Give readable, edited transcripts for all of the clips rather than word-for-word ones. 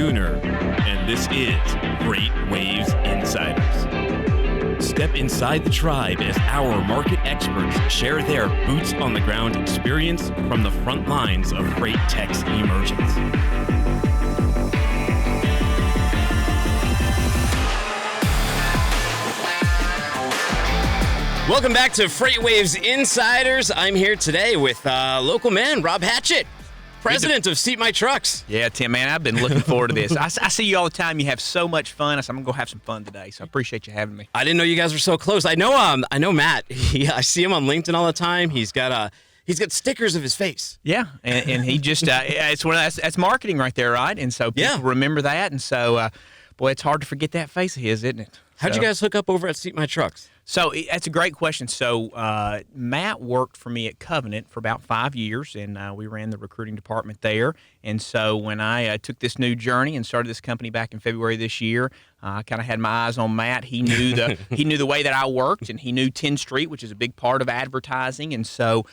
Spooner, and this is FreightWaves Insiders. Step inside the tribe as our market experts share their boots-on-the-ground experience from the front lines of freight tech's emergence. Welcome back to FreightWaves Insiders. I'm here today with local man, Rob Hatchett, president of Seat My Trucks. Yeah, Tim, man, I've been looking forward to this. I see you all the time. You have so much fun. I said, I'm going to go have some fun today, so I appreciate you having me. I didn't know you guys were so close. I know Matt. I see him on LinkedIn all the time. He's got stickers of his face. Yeah, and he just, it's one of that's marketing right there, right? And so people remember that, and so, boy, it's hard to forget that face of his, isn't it? How'd you guys hook up over at Seat My Trucks? So that's a great question. So Matt worked for me at Covenant for about 5 years, and we ran the recruiting department there. And so when I took this new journey and started this company back in February this year, I kind of had my eyes on Matt. He knew the way that I worked, and he knew 10th Street, which is a big part of advertising. And so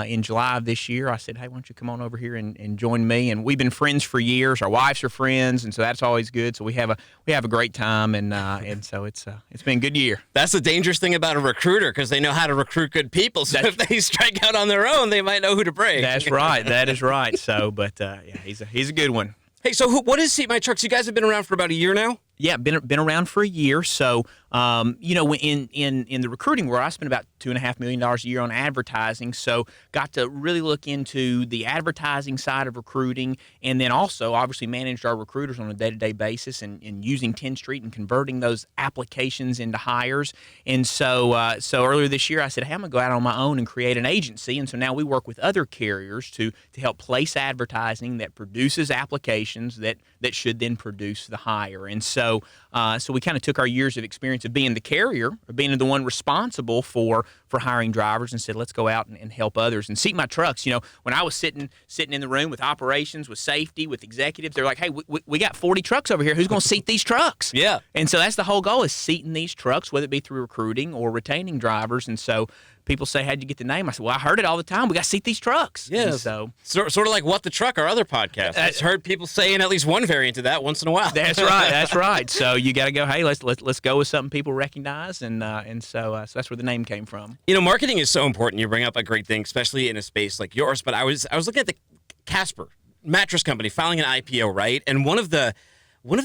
in July of this year, I said, hey, why don't you come on over here and join me? And we've been friends for years. Our wives are friends, and so that's always good. So we have a great time, and so it's been a good year. That's the dangerous thing about a recruiter, because they know how to recruit good people. So if they strike out on their own, they might know who to bring. That's right. That is right. So, but yeah, he's a good one. Hey, so what is Seat My Trucks? You guys have been around for about a year now? Yeah, been around for a year. So, in the recruiting world, I spent about $2.5 million a year on advertising. So, got to really look into the advertising side of recruiting, and then also obviously managed our recruiters on a day-to-day basis and using 10th Street and converting those applications into hires. And so earlier this year, I said, hey, I'm going to go out on my own and create an agency. And so now we work with other carriers to help place advertising that produces applications that should then produce the hire. And so we kind of took our years of experience of being the carrier, or being the one responsible for hiring drivers, and said, let's go out and help others. And Seat My Trucks, when I was sitting in the room with operations, with safety, with executives, they're like, hey, we got 40 trucks over here. Who's going to seat these trucks? Yeah. And so that's the whole goal, is seating these trucks, whether it be through recruiting or retaining drivers. And so people say, how'd you get the name? I said, well, I heard it all the time. We got to seat these trucks. Yeah. So sort of like What the Truck, our other podcast. I've heard people saying at least one variant of that once in a while. That's right. That's right. So you got to go, hey, let's go with something people recognize. And so that's where the name came from. Marketing is so important. You bring up a great thing, especially in a space like yours. But I was looking at the Casper mattress company filing an IPO, right? And one of the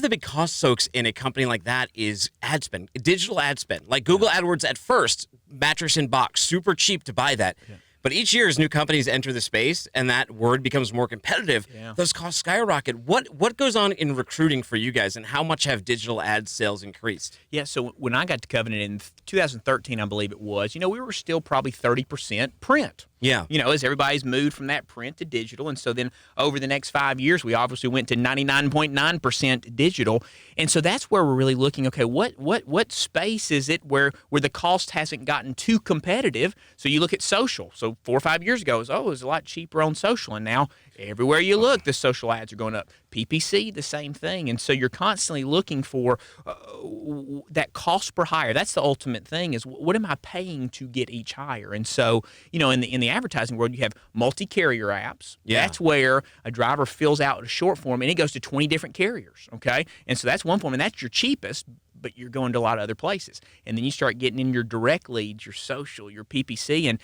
big cost soaks in a company like that is ad spend, digital ad spend. Like Google AdWords at first, mattress in box, super cheap to buy that. Yeah. But each year as new companies enter the space and that word becomes more competitive, those costs skyrocket. What goes on in recruiting for you guys, and how much have digital ad sales increased? Yeah, so when I got to Covenant in 2013, I believe it was, we were still probably 30% print. Yeah. As everybody's moved from that print to digital. And so then over the next 5 years, we obviously went to 99.9% digital. And so that's where we're really looking, okay, what space is it where the cost hasn't gotten too competitive? So you look at social. So 4 or 5 years ago, it was a lot cheaper on social. And now everywhere you look, the social ads are going up. PPC, the same thing. And so you're constantly looking for that cost per hire. That's the ultimate thing, is what am I paying to get each hire? And so, in the advertising world, you have multi-carrier apps. Yeah. That's where a driver fills out a short form, and it goes to 20 different carriers, okay? And so that's one form, and that's your cheapest, but you're going to a lot of other places. And then you start getting in your direct leads, your social, your PPC,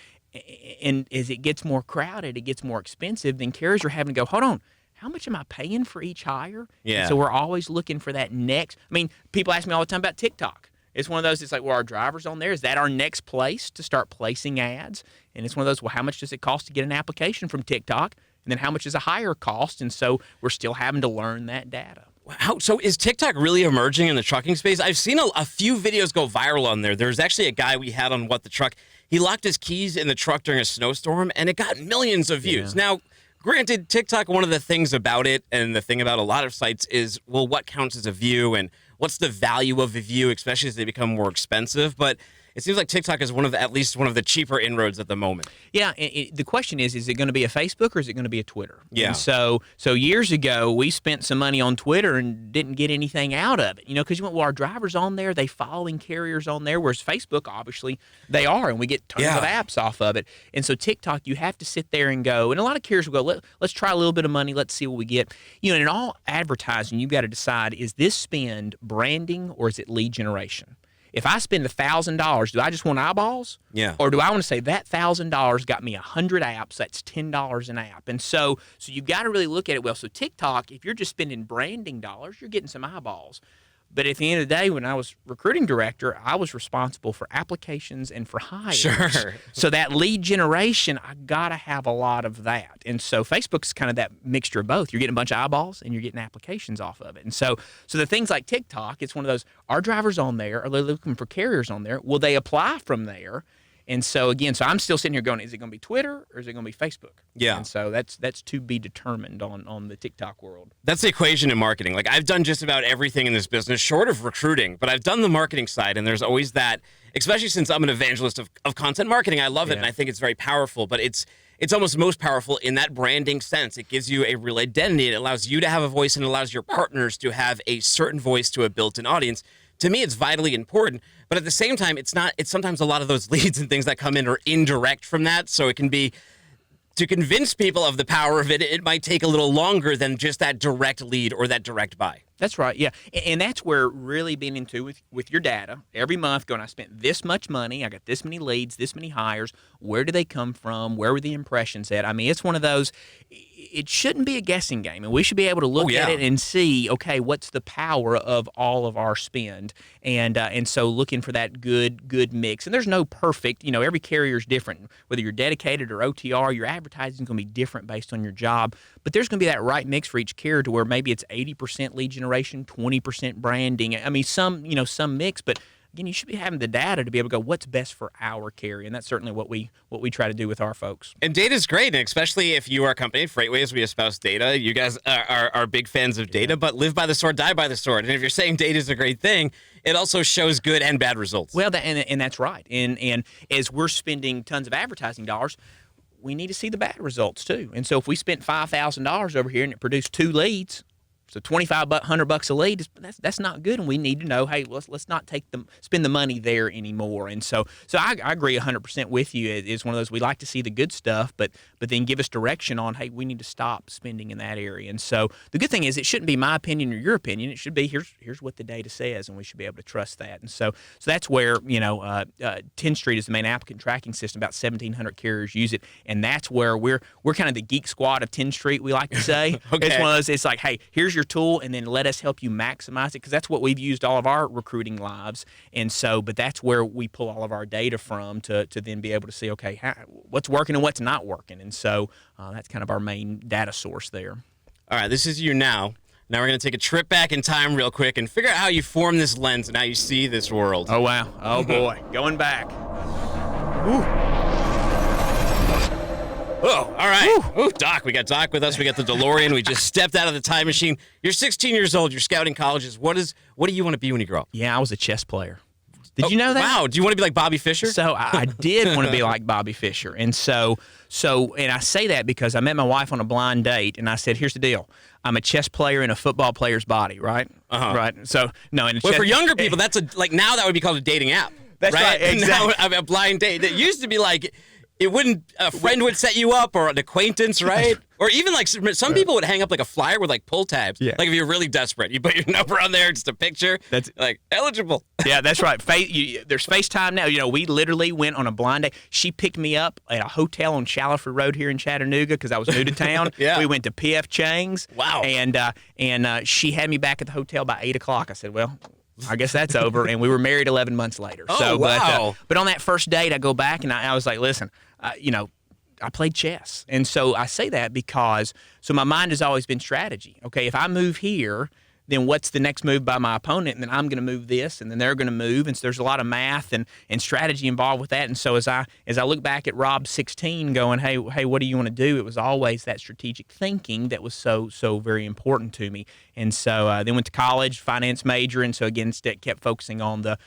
and as it gets more crowded, it gets more expensive, then carriers are having to go, hold on, how much am I paying for each hire? Yeah. And so we're always looking for that next. I mean, people ask me all the time about TikTok. It's one of those, it's like, well, our drivers on there, is that our next place to start placing ads? And it's one of those, well, how much does it cost to get an application from TikTok? And then how much is a higher cost? And so we're still having to learn that data. So is TikTok really emerging in the trucking space? I've seen a few videos go viral on there. There's actually a guy we had on What the Truck. He locked his keys in the truck during a snowstorm, and it got millions of views. Yeah. Now, granted, TikTok, one of the things about it, and the thing about a lot of sites is, well, what counts as a view, and what's the value of a view, especially as they become more expensive. But it seems like TikTok is at least one of the cheaper inroads at the moment. Yeah, the question is it going to be a Facebook or is it going to be a Twitter? Yeah. And so years ago, we spent some money on Twitter and didn't get anything out of it, because you went, well, our drivers on there, they following carriers on there, whereas Facebook, obviously, they are, and we get tons of apps off of it. And so TikTok, you have to sit there and go, and a lot of carriers will go, let's try a little bit of money, let's see what we get. And in all advertising, you've got to decide, is this spend branding or is it lead generation? If I spend $1,000, do I just want eyeballs? Yeah. Or do I want to say that $1,000 got me 100 apps, that's $10 an app? And so you've got to really look at it well. So TikTok, if you're just spending branding dollars, you're getting some eyeballs. But at the end of the day, when I was recruiting director, I was responsible for applications and for hires. Sure. So that lead generation, I got to have a lot of that. And so Facebook's kind of that mixture of both. You're getting a bunch of eyeballs and you're getting applications off of it. And so the things like TikTok, it's one of those, are drivers on there? Are they looking for carriers on there? Will they apply from there? And so, again, I'm still sitting here going, is it going to be Twitter or is it going to be Facebook? Yeah. And so that's to be determined on the TikTok world. That's the equation in marketing. Like, I've done just about everything in this business, short of recruiting, but I've done the marketing side, and there's always that, especially since I'm an evangelist of content marketing. I love it, and I think it's very powerful, but it's almost most powerful in that branding sense. It gives you a real identity. It allows you to have a voice, and it allows your partners to have a certain voice to a built-in audience. To me, it's vitally important, but at the same time, it's not. It's sometimes a lot of those leads and things that come in are indirect from that, so it can be, to convince people of the power of it, it might take a little longer than just that direct lead or that direct buy. That's right, yeah. And that's where really being into with your data, every month going, I spent this much money, I got this many leads, this many hires, where do they come from, where were the impressions at? I mean, it's one of those, it shouldn't be a guessing game, and we should be able to look at it and see, okay, what's the power of all of our spend? And so looking for that good mix. And there's no perfect, every carrier is different. Whether you're dedicated or OTR, your advertising is going to be different based on your job, but there's going to be that right mix for each carrier to where maybe it's 80% lead generation, 20% branding. I mean, some mix, but again, you should be having the data to be able to go, what's best for our carrier, and that's certainly what we try to do with our folks. And data is great, and especially if you are a company, FreightWaves, we espouse data. You guys are big fans of data, but live by the sword, die by the sword. And if you're saying data is a great thing, it also shows good and bad results. Well, and that's right. And as we're spending tons of advertising dollars, we need to see the bad results too. And so if we spent $5,000 over here and it produced 2 leads, so $100 a lead, that's not good, and we need to know, hey, let's not spend the money there anymore. And so I agree 100% with you. It's one of those, we like to see the good stuff, but then give us direction on, hey, we need to stop spending in that area. And so the good thing is, it shouldn't be my opinion or your opinion. It should be here's what the data says, and we should be able to trust that. And so that's where 10 Street is the main applicant tracking system. About 1,700 carriers use it, and that's where we're kind of the geek squad of 10 Street. We like to say. Okay. It's one of those. It's like, hey, here's your tool, and then let us help you maximize it, because that's what we've used all of our recruiting lives. And so, but that's where we pull all of our data from to then be able to see, okay, what's working and what's not working. And so that's kind of our main data source there. All right, this is you now. Now we're going to take a trip back in time real quick and figure out how you form this lens and how you see this world. Oh, wow. Oh, boy. Going back. Ooh. Oh, all right. Ooh, Doc, we got Doc with us. We got the DeLorean. We just stepped out of the time machine. You're 16 years old. You're scouting colleges. What do you want to be when you grow up? Yeah, I was a chess player. Did you know that? Wow. Do you want to be like Bobby Fischer? So I did want to be like Bobby Fischer. And so, and I say that because I met my wife on a blind date, and I said, here's the deal. I'm a chess player in a football player's body, right? Uh-huh. Right. So, no. Well, for younger people, that's now that would be called a dating app. That's right. Exactly. Now, a blind date. It used to be like, a friend would set you up, or an acquaintance, right? Or even like some people would hang up like a flyer with like pull tabs. Yeah. Like if you're really desperate, you put your number on there, just a picture. That's like eligible. Yeah, that's right. There's FaceTime now. We literally went on a blind date. She picked me up at a hotel on Shallowford Road here in Chattanooga because I was new to town. Yeah. We went to P.F. Chang's. Wow. And she had me back at the hotel by 8 o'clock. I said, well, I guess that's over. And we were married 11 months later. Oh, wow. But on that first date, I go back and I was like, listen, I played chess. And so I say that because, my mind has always been strategy. Okay, if I move here, then what's the next move by my opponent? And then I'm going to move this, and then they're going to move. And so there's a lot of math and strategy involved with that. And so as I look back at Rob 16 going, hey, what do you want to do? It was always that strategic thinking that was so very important to me. And so then went to college, finance major, and so again kept focusing on the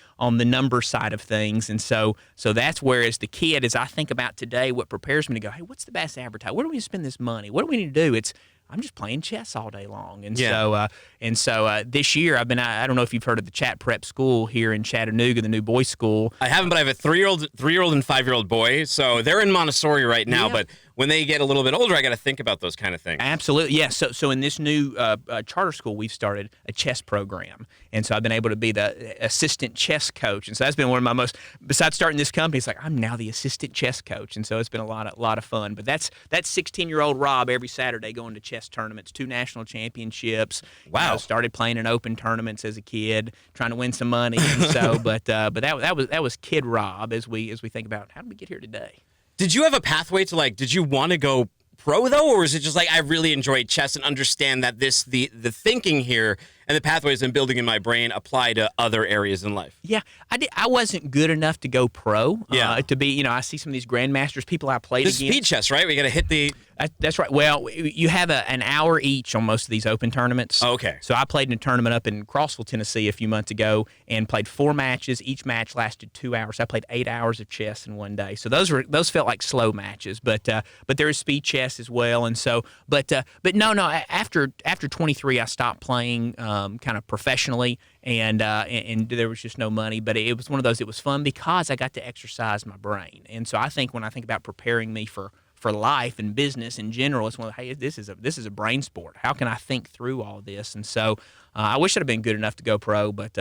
number side of things. And so that's where, as the kid, as I think about today, what prepares me to go, hey, what's the best advertising? Where do we spend this money? What do we need to do? I'm just playing chess all day long. And so this year I've been, I don't know if you've heard of the Chat Prep School here in Chattanooga, the new boys school. I haven't, but I have a 3-year-old and 5-year-old boy. So they're in Montessori right now, but when they get a little bit older, I got to think about those kind of things. Absolutely. Yeah. So in this new charter school, we've started a chess program. And so I've been able to be the assistant chess coach. And so that's been one of my most, besides starting this company, it's like I'm now the assistant chess coach. And so it's been a lot of fun. But that's 16-year-old Rob every Saturday going to chess tournaments, 2 national championships. Wow. Started playing in open tournaments as a kid, trying to win some money. And so, but that was Kid Rob as we think about how did we get here today. Did you have a pathway to did you want to go pro though, or is it just like I really enjoy chess and understand that the thinking here and the pathways I'm building in my brain apply to other areas in life? Yeah, I wasn't good enough to go pro. Yeah. To be, I see some of these grandmasters, people I played This is against. speed chess, right? We got to hit the... That's right. Well, you have an hour each on most of these open tournaments. Okay. So I played in a tournament up in Crossville, Tennessee a few months ago and played 4 matches. Each match lasted 2 hours. I played 8 hours of chess in one day. So those felt like slow matches, but there is speed chess as well. And so, but no. After 23, I stopped playing kind of professionally, and there was just no money. But it was one of those. It was fun because I got to exercise my brain. And so I think when I think about preparing me for life and business in general, it's one of hey, this is a brain sport. How can I think through all this? And so I wish I'd have been good enough to go pro, but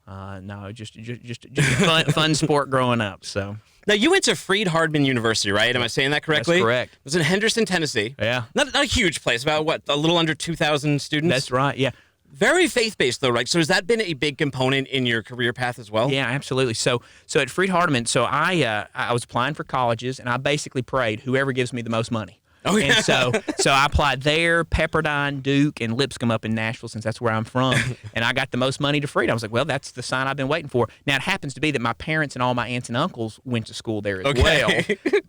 no, just a fun sport growing up. So now you went to Freed-Hardeman University, right? Am I saying that correctly? That's correct. It was in Henderson, Tennessee. Yeah, not a huge place, about a little under 2,000 students. That's right. Yeah. Very faith-based, though, right? So has that been a big component in your career path as well? Yeah, absolutely. So at Freed-Hardeman, so I was applying for colleges, and I basically prayed, whoever gives me the most money. Oh, yeah. And so I applied there, Pepperdine, Duke, and Lipscomb up in Nashville, since that's where I'm from. And I got the most money to Freed. I was like, well, that's the sign I've been waiting for. Now, it happens to be that my parents and all my aunts and uncles went to school there as well.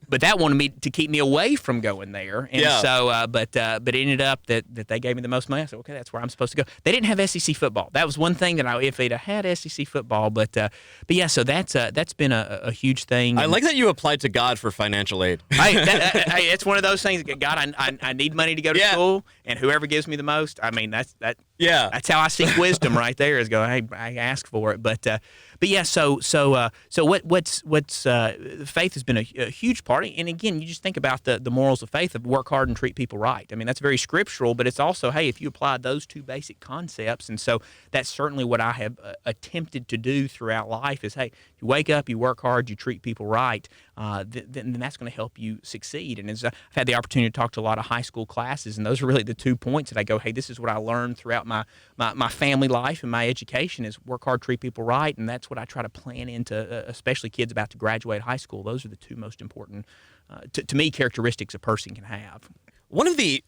But that wanted me to keep me away from going there. And so, but it ended up that they gave me the most money. I said, okay, that's where I'm supposed to go. They didn't have SEC football. That was one thing that if they'd had SEC football, but yeah, so that's been a huge thing. I like that you applied to God for financial aid. Hey, it's one of those things. God, I need money to go to school, and whoever gives me the most, I mean, that's how I seek wisdom right there. Is go, hey, I ask for it, but yeah. So what's faith has been a huge part, and again, you just think about the morals of faith of work hard and treat people right. I mean, that's very scriptural, but it's also, hey, if you apply those 2 basic concepts, and so that's certainly what I have attempted to do throughout life. Is hey, you wake up, you work hard, you treat people right, then that's going to help you succeed. And as I've had the opportunity to talk to a lot of high school classes, and those are really the 2 points that I go, hey, this is what I learned throughout my family life and my education is work hard, treat people right, and that's what I try to plan into, especially kids about to graduate high school. Those are the 2 most important, to me, characteristics a person can have. One of the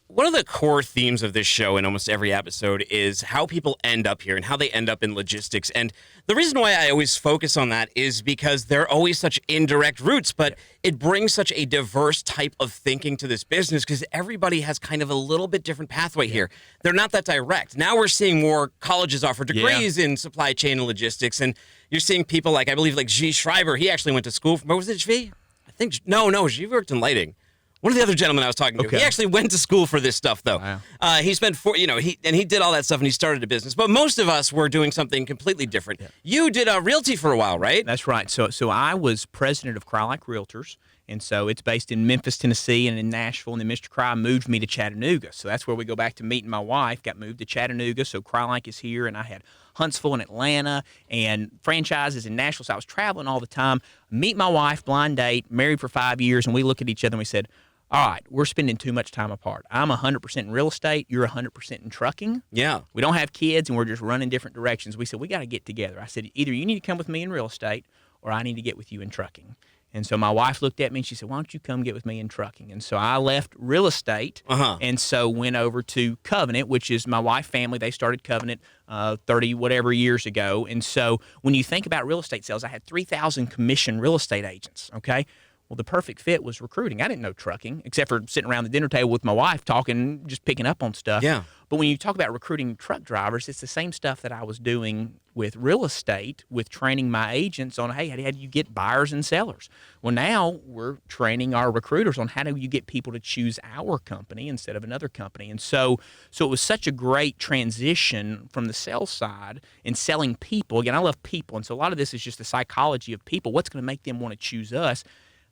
core themes of this show in almost every episode is how people end up here and how they end up in logistics. And the reason why I always focus on that is because they're always such indirect routes, but it brings such a diverse type of thinking to this business because everybody has kind of a little bit different pathway here. They're not that direct. Now we're seeing more colleges offer degrees in supply chain and logistics, and you're seeing people like, I believe, like G. Schreiber. He actually went to school. What was it, G? I think, no, G worked in lighting. One of the other gentlemen I was talking to, he actually went to school for this stuff, though. Wow. He spent he did all that stuff, and he started a business. But most of us were doing something completely different. Yeah. You did realty for a while, right? That's right. So I was president of Crye-like Realtors, and so it's based in Memphis, Tennessee, and in Nashville. And then Mr. Crye moved me to Chattanooga. So that's where we go back to meeting my wife. Got moved to Chattanooga, so Crye-like is here, and I had Huntsville and Atlanta and franchises in Nashville. So I was traveling all the time. Meet my wife, blind date, married for 5 years, and we look at each other and we said, all right, we're spending too much time apart. I'm 100% in real estate. You're 100% in trucking. Yeah. We don't have kids, and we're just running different directions. We said, we got to get together. I said, either you need to come with me in real estate, or I need to get with you in trucking. And so my wife looked at me and she said, why don't you come get with me in trucking? And so I left real estate and so went over to Covenant, which is my wife's family. They started Covenant 30 whatever years ago. And so when you think about real estate sales, I had 3,000 commissioned real estate agents, okay? Well, the perfect fit was recruiting. I didn't know trucking, except for sitting around the dinner table with my wife talking, just picking up on stuff. Yeah. But when you talk about recruiting truck drivers, it's the same stuff that I was doing with real estate, with training my agents on, hey, how do you get buyers and sellers? Well, now we're training our recruiters on how do you get people to choose our company instead of another company. And so it was such a great transition from the sales side and selling people. Again, I love people. And so a lot of this is just the psychology of people. What's going to make them want to choose us?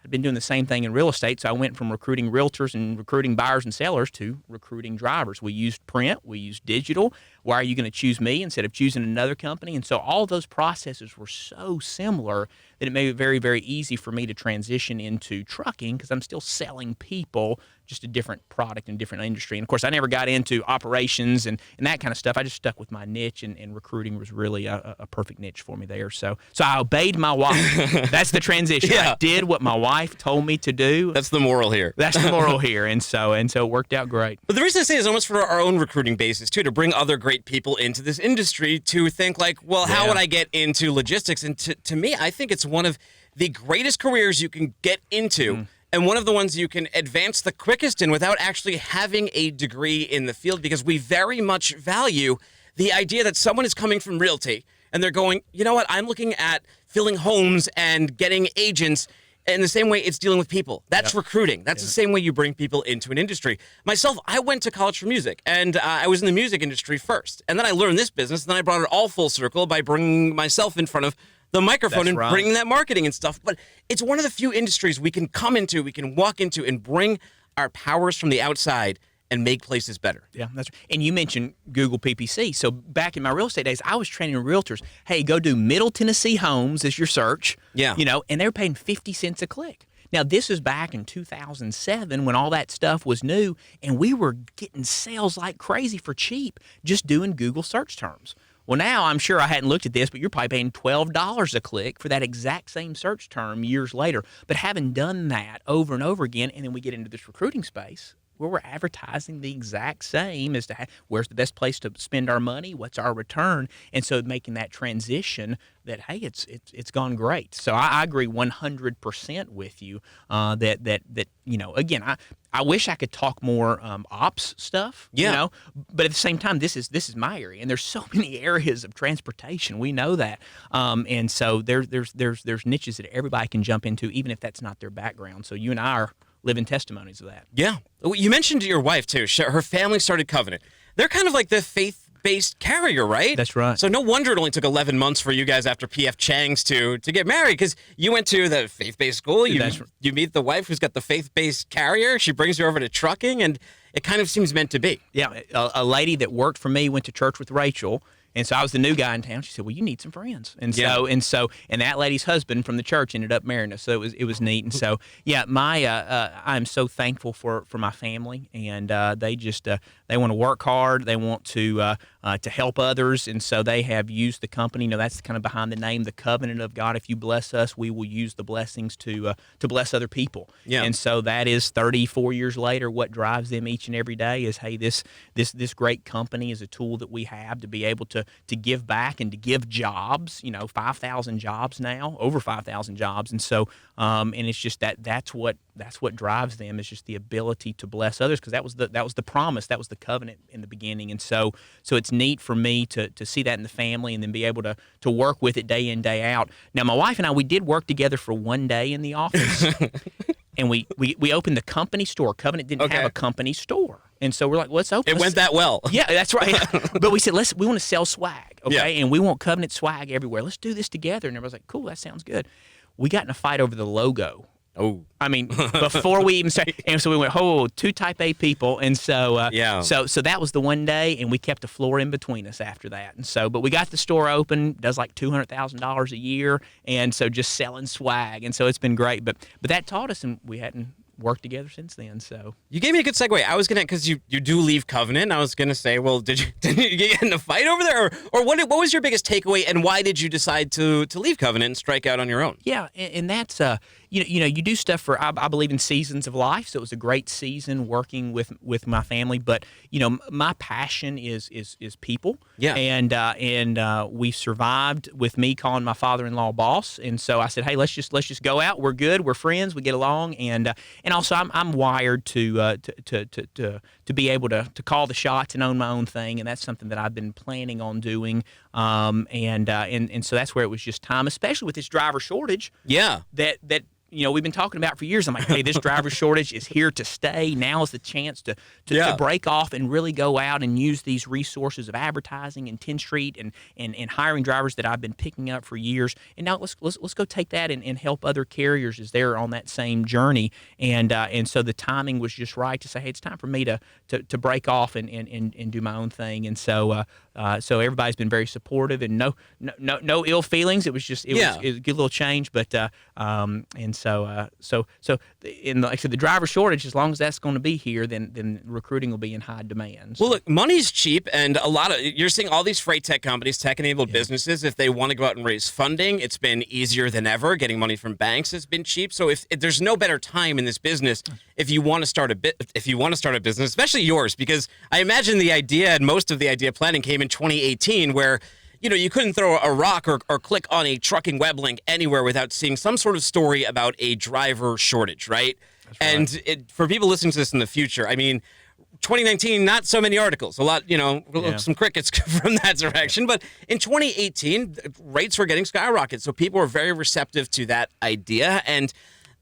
I'd been doing the same thing in real estate, so I went from recruiting realtors and recruiting buyers and sellers to recruiting drivers. We used print, we used digital. Why are you going to choose me instead of choosing another company? And so all those processes were so similar that it made it very, very easy for me to transition into trucking because I'm still selling people, just a different product and different industry. And, of course, I never got into operations and that kind of stuff. I just stuck with my niche, and recruiting was really a perfect niche for me there. So I obeyed my wife. That's the transition. Yeah. I did what my wife told me to do. That's the moral here. That's the moral here. And so it worked out great. But the reason I say is almost for our own recruiting basis, too, to bring other great people into this industry to think like, well, how would I get into logistics? And to me, I think it's one of the greatest careers you can get into and one of the ones you can advance the quickest in without actually having a degree in the field, because we very much value the idea that someone is coming from realty and they're going, you know what, I'm looking at filling homes and getting agents. In the same way, it's dealing with people. That's recruiting. That's the same way you bring people into an industry. Myself, I went to college for music, and I was in the music industry first. And then I learned this business, and then I brought it all full circle by bringing myself in front of the microphone and bringing that marketing and stuff. But it's one of the few industries we can come into, we can walk into, and bring our powers from the outside and make places better. Yeah, that's right. And you mentioned Google PPC. So back in my real estate days, I was training realtors. Hey, go do Middle Tennessee homes as your search. Yeah. And they were paying 50 cents a click. Now, this is back in 2007 when all that stuff was new, and we were getting sales like crazy for cheap just doing Google search terms. Well, now I'm sure I hadn't looked at this, but you're probably paying $12 a click for that exact same search term years later. But having done that over and over again, and then we get into this recruiting space, where we're advertising the exact same as to where's the best place to spend our money, what's our return, and so making that transition that, hey, it's gone great. So I agree 100% with you that again, I wish I could talk more ops stuff, but at the same time, this is my area, and there's so many areas of transportation. We know that, and so there's niches that everybody can jump into, even if that's not their background. So you and I are living testimonies of that. Yeah. You mentioned your wife, too. Her family started Covenant. They're kind of like the faith-based carrier, right? That's right. So no wonder it only took 11 months for you guys after P.F. Chang's to get married, because you went to the faith-based school. You meet the wife who's got the faith-based carrier. She brings you over to trucking, and it kind of seems meant to be. Yeah. A lady that worked for me went to church with Rachel. And so I was the new guy in town. She said, well, you need some friends. And that lady's husband from the church ended up marrying us. So it was neat. And so, yeah, I'm so thankful for my family. And they just, they want to work hard. They want to help others. And so they have used the company. That's kind of behind the name, the covenant of God. If you bless us, we will use the blessings to bless other people. Yeah. And so that is 34 years later, what drives them each and every day is, hey, this great company is a tool that we have to be able to give back and to give jobs, 5,000 jobs now, over 5,000 jobs. And so, and it's just that's what drives them, is just the ability to bless others, because that was the promise, that was the covenant in the beginning. And so it's neat for me to see that in the family and then be able to work with it day in, day out. Now, my wife and I, we did work together for one day in the office. And we opened the company store. Covenant didn't have a company store. And so we're like, let's open. It went that well. Yeah, that's right. But we said, we want to sell swag, okay? Yeah. And we want Covenant swag everywhere. Let's do this together. And everybody's like, cool, that sounds good. We got in a fight over the logo. Oh. I mean, before we even started. And so we went, two Type A people. And so, so that was the one day, and we kept the floor in between us after that. And so, but we got the store open, does like $200,000 a year. And so just selling swag. And so it's been great. But that taught us, and we hadn't worked together since then. So you gave me a good segue. I was gonna, because you do leave Covenant. I was gonna say, well, did you get in a fight over there, or what was your biggest takeaway, and why did you decide to leave Covenant and strike out on your own? Yeah, and that's you do stuff for, I believe in seasons of life. So it was a great season working with my family. But, my passion is people. Yeah. And we survived with me calling my father-in-law boss. And so I said, hey, let's just go out. We're good. We're friends. We get along. And also I'm wired to be able to call the shots and own my own thing. And that's something that I've been planning on doing. And so that's where it was just time, especially with this driver shortage. Yeah. That we've been talking about for years. I'm like, hey, this driver shortage is here to stay. Now is the chance to break off and really go out and use these resources of advertising and 10th Street and hiring drivers that I've been picking up for years. And now let's go take that and help other carriers as they're on that same journey. And so the timing was just right to say, hey, it's time for me to break off and do my own thing. And so everybody's been very supportive and no ill feelings. It was just it was a good little change, but So like I said, the driver shortage, as long as that's going to be here, then recruiting will be in high demand. So. Well, look, money's cheap, and you're seeing all these freight tech companies, tech-enabled businesses, if they want to go out and raise funding, it's been easier than ever. Getting money from banks has been cheap. So if there's no better time in this business, if you want to start a business, especially yours, because I imagine the idea and most of the idea planning came in 2018, where you couldn't throw a rock or click on a trucking web link anywhere without seeing some sort of story about a driver shortage, right? That's right. And for people listening to this in the future, I mean, 2019, not so many articles, a lot, some crickets from that direction. But in 2018, rates were getting skyrocketed. So people were very receptive to that idea. And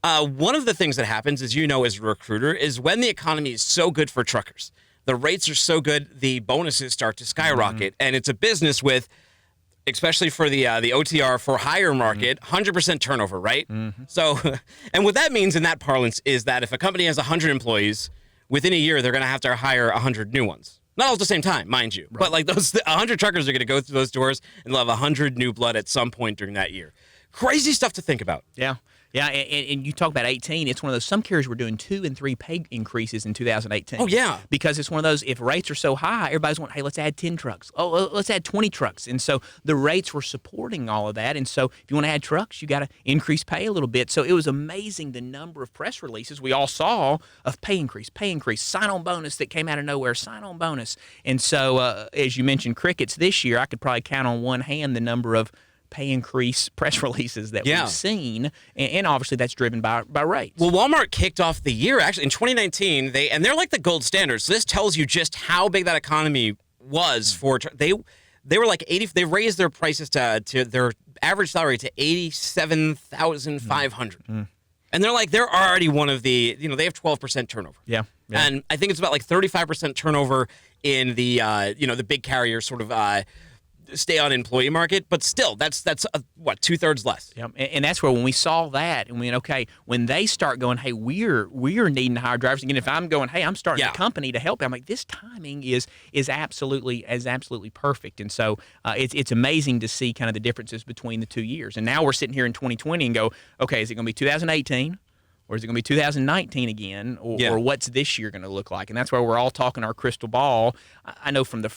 one of the things that happens, as you know, as a recruiter, is when the economy is so good for truckers, the rates are so good, the bonuses start to skyrocket. And it's a business with, especially for the OTR for hire market, 100% turnover, right? So, and what that means in that parlance is that if a company has 100 employees, within a year, they're going to have to hire 100 new ones. Not all at the same time, mind you. Right. But like those 100 truckers are going to go through those doors and they'll have 100 new blood at some point during that year. Crazy stuff to think about. Yeah. Yeah, and you talk about 18, it's one of those, some carriers were doing 2 and 3 pay increases in 2018. Oh, yeah. Because it's one of those, if rates are so high, everybody's wanting, hey, let's add 10 trucks. Oh, let's add 20 trucks. And so the rates were supporting all of that. And so if you want to add trucks, you got to increase pay a little bit. So it was amazing the number of press releases we all saw of pay increase, sign-on bonus that came out of nowhere, sign-on bonus. And so as you mentioned, crickets this year, I could probably count on one hand the number of pay increase press releases that we've seen, and obviously that's driven by rates. Well, Walmart kicked off the year actually in 2019. They're like the gold standard. So this tells you just how big that economy was for they were like 80. They raised their prices to their average salary to $87,500. And they're already one of the, they have 12% turnover. Yeah. And I think it's about like 35% turnover in the the big carrier sort of stay on employee market, but still that's what 2/3 less. Yeah, and that's where when we saw that and we went, okay, when they start going, hey, we're needing to hire drivers again. If I'm going, hey, I'm starting a company to help, I'm like, this timing is absolutely perfect. And so it's amazing to see kind of the differences between the 2 years. And now we're sitting here in 2020 and go, okay, is it going to be 2018? Or is it going to be 2019 again? Or what's this year going to look like? And that's where we're all talking our crystal ball. I know from the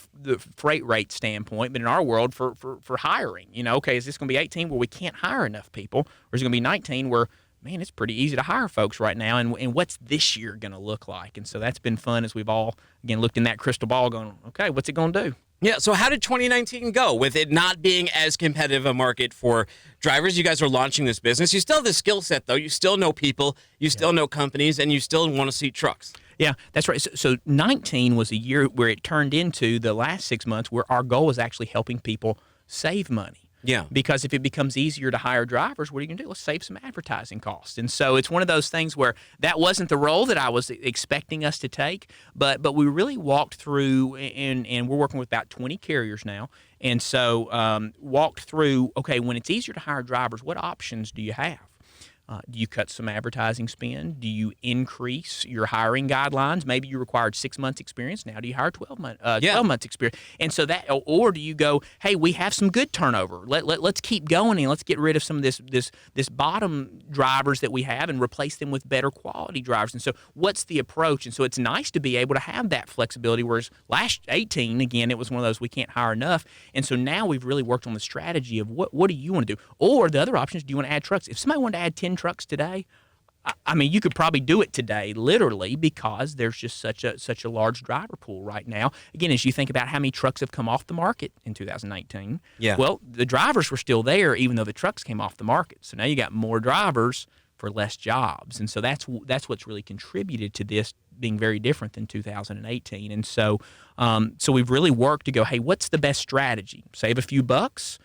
freight rate standpoint, but in our world for hiring, okay, is this going to be 18 where we can't hire enough people? Or is it going to be 19 where, man, it's pretty easy to hire folks right now? And what's this year going to look like? And so that's been fun as we've all, again, looked in that crystal ball going, okay, what's it going to do? Yeah, so how did 2019 go with it not being as competitive a market for drivers? You guys are launching this business. You still have the skill set, though. You still know people. You still know companies, and you still want to see trucks. Yeah, that's right. So 19 was a year where it turned into the last 6 months where our goal was actually helping people save money. Yeah. Because if it becomes easier to hire drivers, what are you going to do? Let's save some advertising costs. And so it's one of those things where that wasn't the role that I was expecting us to take, but we really walked through, and we're working with about 20 carriers now. And so walked through, okay, when it's easier to hire drivers, what options do you have? Do you cut some advertising spend? Do you increase your hiring guidelines? Maybe you required 6 months experience. Now do you hire 12 months experience? And so that, or do you go, hey, we have some good turnover. Let's keep going and let's get rid of some of this bottom drivers that we have and replace them with better quality drivers. And so what's the approach? And so it's nice to be able to have that flexibility, whereas last 18, again, it was one of those we can't hire enough. And so now we've really worked on the strategy of what do you want to do? Or the other option is, do you want to add trucks? If somebody wanted to add 10 10 trucks today? I mean, you could probably do it today, literally, because there's just such a large driver pool right now. Again, as you think about how many trucks have come off the market in 2019, well, the drivers were still there, even though the trucks came off the market. So now you got more drivers for less jobs, and so that's what's really contributed to this being very different than 2018. And so, so we've really worked to go, hey, what's the best strategy? Save a few bucks.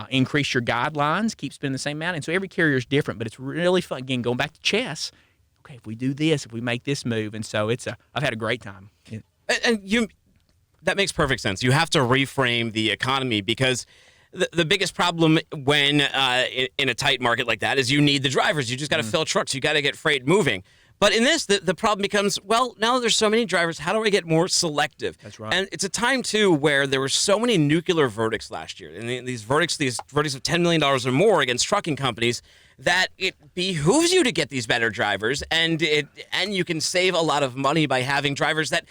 Increase your guidelines, keep spending the same amount. And so every carrier is different, but it's really fun. Again, going back to chess, okay, if we do this, if we make this move. And so I've had a great time. Yeah. And that makes perfect sense. You have to reframe the economy because the biggest problem when in a tight market like that is you need the drivers. You just got to fill trucks. You got to get freight moving. But in this, the problem becomes, well, now that there's so many drivers, how do I get more selective? That's right. And it's a time, too, where there were so many nuclear verdicts last year. And these verdicts of $10 million or more against trucking companies, that it behooves you to get these better drivers. And you can save a lot of money by having drivers that,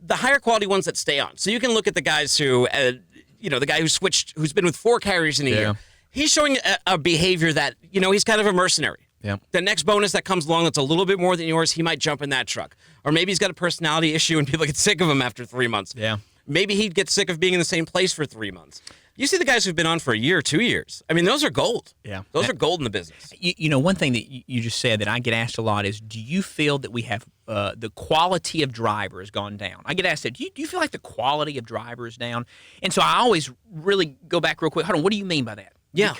the higher quality ones that stay on. So you can look at the guys who, the guy who's been with 4 carriers in a year. He's showing a behavior that, he's kind of a mercenary. Yeah. The next bonus that comes along that's a little bit more than yours, he might jump in that truck. Or maybe he's got a personality issue and people get sick of him after 3 months. Yeah. Maybe he'd get sick of being in the same place for 3 months. You see the guys who've been on for a year, 2 years. I mean, those are gold. Yeah. Those are gold in the business. One thing that you just said that I get asked a lot is, do you feel that we have the quality of driver has gone down? I get asked that, do you feel like the quality of driver is down? And so I always really go back real quick. Hold on, what do you mean by that? Yeah.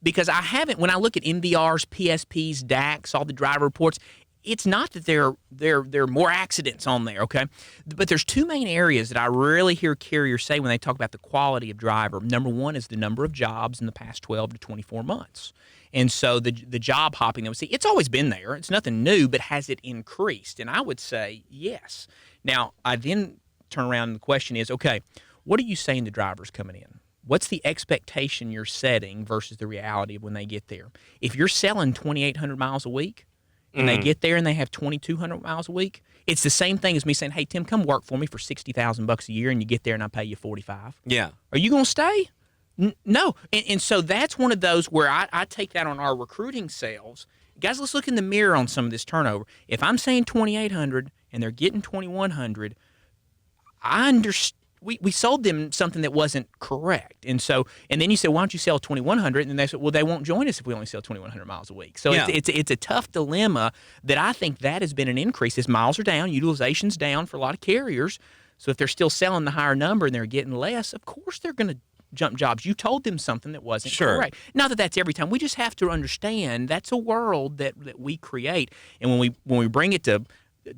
Because I haven't, when I look at NVRs, PSPs, DACs, all the driver reports, it's not that there are more accidents on there, okay? But there's 2 main areas that I really hear carriers say when they talk about the quality of driver. Number one is the number of jobs in the past 12 to 24 months. And so the job hopping, they would say, it's always been there. It's nothing new, but has it increased? And I would say yes. Now, I then turn around and the question is, okay, what are you saying to drivers coming in? What's the expectation you're setting versus the reality of when they get there? If you're selling 2,800 miles a week and they get there and they have 2,200 miles a week, it's the same thing as me saying, hey, Tim, come work for me for $60,000 a year, and you get there and I pay you $45,000. Yeah. Are you going to stay? No. And so that's one of those where I take that on our recruiting sales. Guys, let's look in the mirror on some of this turnover. If I'm saying 2,800 and they're getting 2,100, I understand. We sold them something that wasn't correct. And then you said, why don't you sell 2,100? And then they said, well, they won't join us if we only sell 2,100 miles a week. So it's a tough dilemma that I think that has been an increase. As miles are down, utilization's down for a lot of carriers. So if they're still selling the higher number and they're getting less, of course they're going to jump jobs. You told them something that wasn't correct. Not that that's every time. We just have to understand that's a world that we create. And when we bring it to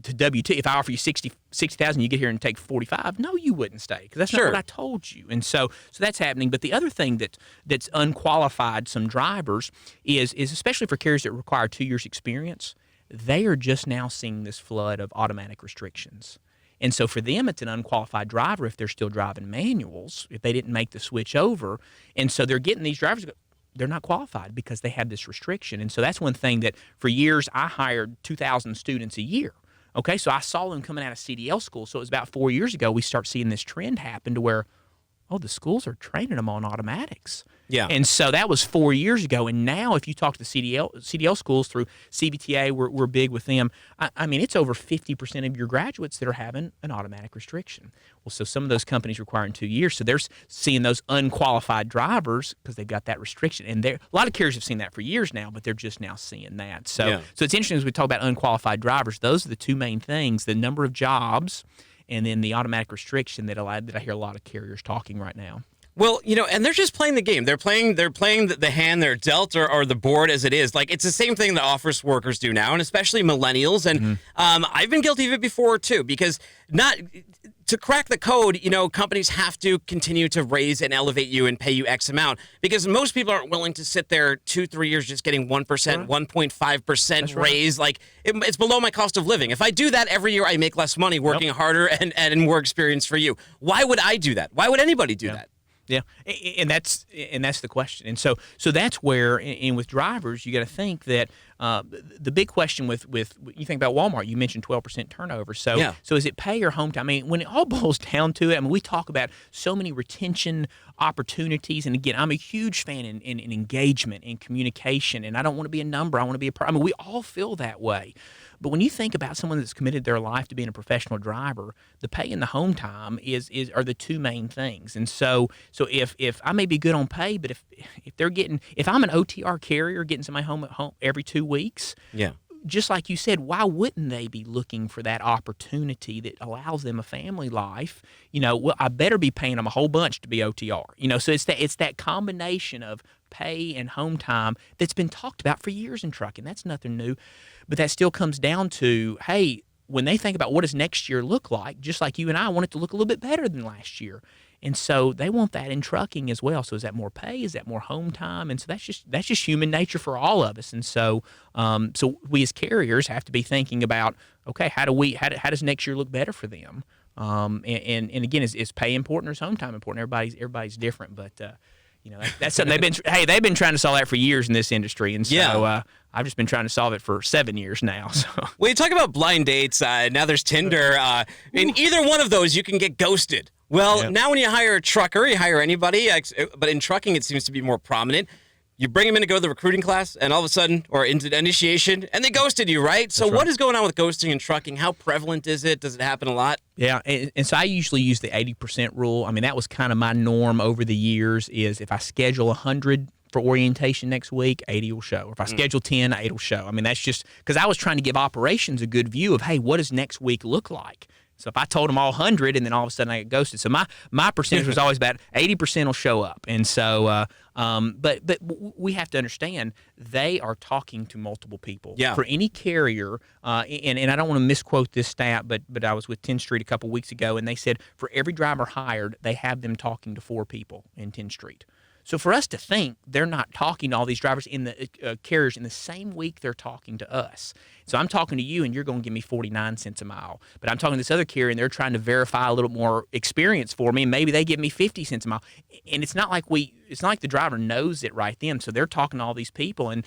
W-2, if I offer you 60,000, you get here and take 45. No, you wouldn't stay because that's not what I told you. And so that's happening. But the other thing that's unqualified, some drivers is especially for carriers that require 2 years experience, they are just now seeing this flood of automatic restrictions. And so for them, it's an unqualified driver if they're still driving manuals, if they didn't make the switch over. And so they're getting these drivers. They're not qualified because they have this restriction. And so that's one thing that for years I hired 2,000 students a year. Okay, so I saw them coming out of CDL school. So it was about 4 years ago we start seeing this trend happen to where, the schools are training them on automatics. Yeah. And so that was 4 years ago. And now if you talk to the CDL schools through CBTA, we're big with them. I mean, it's over 50% of your graduates that are having an automatic restriction. Well, so some of those companies requiring 2 years. So they're seeing those unqualified drivers because they've got that restriction. And a lot of carriers have seen that for years now, but they're just now seeing that. So it's interesting as we talk about unqualified drivers, those are the 2 main things, the number of jobs and then the automatic restriction that I hear a lot of carriers talking right now. Well, and they're just playing the game. They're playing the hand they're dealt or the board as it is. Like, it's the same thing that office workers do now, and especially millennials. And I've been guilty of it before, too, because to crack the code, companies have to continue to raise and elevate you and pay you X amount because most people aren't willing to sit there 2-3 years just getting 1%, 1.5% raise. Like, it's below my cost of living. If I do that every year, I make less money working harder and more experience for you. Why would I do that? Why would anybody do that? Yeah, and that's the question. And so that's where, and with drivers, you got to think that the big question with you think about Walmart, you mentioned 12% turnover. So is it pay or home time? I mean, when it all boils down to it, I mean, we talk about so many retention opportunities, and again, I'm a huge fan in engagement and communication, and I don't want to be a number. I want to be I mean, we all feel that way. But when you think about someone that's committed their life to being a professional driver, the pay and the home time are the two main things. And so if I may be good on pay, but if I'm an OTR carrier getting somebody home at home every 2 weeks, just like you said, why wouldn't they be looking for that opportunity that allows them a family life? Well, I better be paying them a whole bunch to be OTR. So it's that combination of pay and home time that's been talked about for years in trucking. That's nothing new. But that still comes down to, hey, when they think about what does next year look like, just like you and I want it to look a little bit better than last year. And so they want that in trucking as well. So is that more pay? Is that more home time? And so that's just human nature for all of us. And so we as carriers have to be thinking about, okay, how does next year look better for them? And again, is pay important or is home time important? Everybody's different, but that's something they've been trying to solve that for years in this industry. And so I've just been trying to solve it for 7 years now. So well, you talk about blind dates. Now there's Tinder. In either one of those, you can get ghosted. Well, now when you hire a trucker, you hire anybody, but in trucking, it seems to be more prominent. You bring them in to go to the recruiting class, and all of a sudden, or into initiation, and they ghosted you, right? So what is going on with ghosting in trucking? How prevalent is it? Does it happen a lot? Yeah, and so I usually use the 80% rule. I mean, that was kind of my norm over the years, is if I schedule 100 for orientation next week, 80 will show. Or if I schedule 10, 8 will show. I mean, that's just because I was trying to give operations a good view of, hey, what does next week look like? So if I told them all 100 and then all of a sudden I get ghosted. So my percentage was always about 80% will show up. And so, but we have to understand they are talking to multiple people. Yeah. For any carrier, and I don't want to misquote this stat, but I was with 10th Street a couple weeks ago, and they said for every driver hired, they have them talking to 4 people in 10th Street. So for us to think they're not talking to all these drivers in the carriers in the same week they're talking to us. So I'm talking to you and you're going to give me 49 cents a mile. But I'm talking to this other carrier and they're trying to verify a little more experience for me, and maybe they give me 50 cents a mile. And it's not like the driver knows it right then. So they're talking to all these people and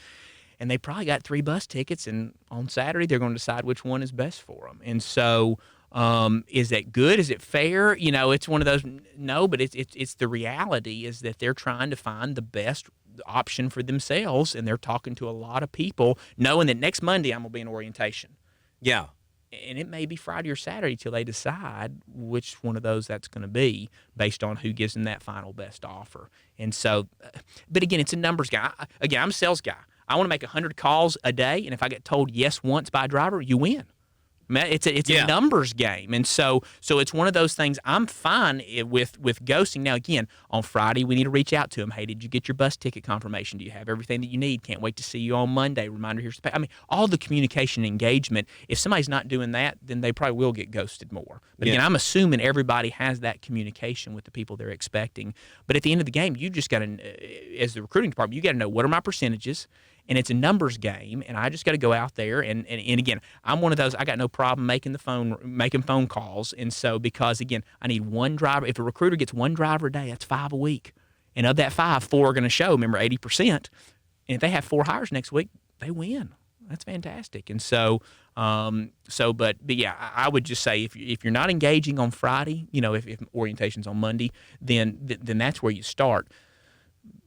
they probably got 3 bus tickets, and on Saturday they're going to decide which one is best for them. And so is that good? Is it fair? It's one of those. No, but it's the reality is that they're trying to find the best option for themselves, and they're talking to a lot of people, knowing that next Monday I'm gonna be in orientation. Yeah, and it may be Friday or Saturday till they decide which one of those that's going to be based on who gives them that final best offer. And so, but again, it's a numbers guy. I'm a sales guy. I want to make 100 calls a day, and if I get told yes once by a driver, you win. It's a numbers game, and so it's one of those things. I'm fine with ghosting. Now, again, on Friday we need to reach out to them. Hey, did you get your bus ticket confirmation? Do you have everything that you need? Can't wait to see you on Monday. Reminder, here's the pay. I mean, all the communication and engagement. If somebody's not doing that, then they probably will get ghosted more. But again, I'm assuming everybody has that communication with the people they're expecting. But at the end of the game, you just got to, as the recruiting department, you got to know what are my percentages. And it's a numbers game, and I just got to go out there. And again, I'm one of those, I got no problem making phone calls. And so, because, again, I need one driver. If a recruiter gets one driver a day, that's 5 a week. And of that 5, 4 are going to show, remember, 80%. And if they have 4 hires next week, they win. That's fantastic. And so, but yeah, I would just say if you're not engaging on Friday, if orientation's on Monday, then that's where you start.